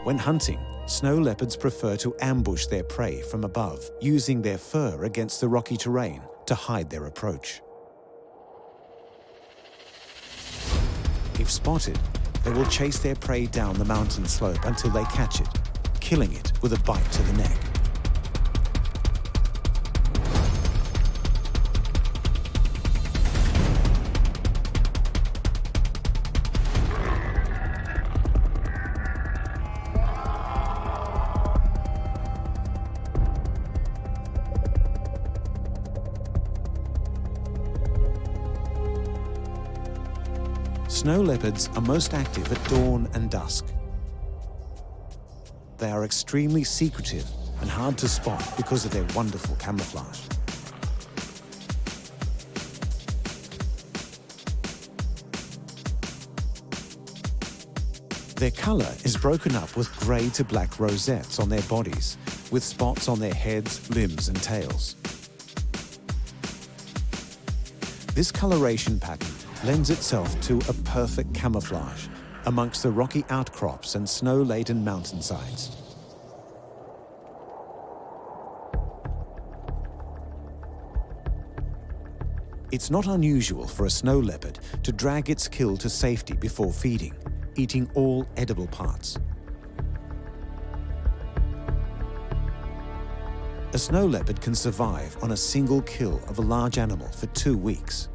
When hunting, snow leopards prefer to ambush their prey from above, using their fur against the rocky terrain to hide their approach. If spotted, they will chase their prey down the mountain slope until they catch it, killing it with a bite to the neck. Snow leopards are most active at dawn and dusk. They are extremely secretive and hard to spot because of their wonderful camouflage. Their color is broken up with gray to black rosettes on their bodies, with spots on their heads, limbs, and tails. This coloration pattern lends itself to a perfect camouflage amongst the rocky outcrops and snow-laden mountainsides. It's not unusual for a snow leopard to drag its kill to safety before feeding, eating all edible parts. A snow leopard can survive on a single kill of a large animal for 2 weeks.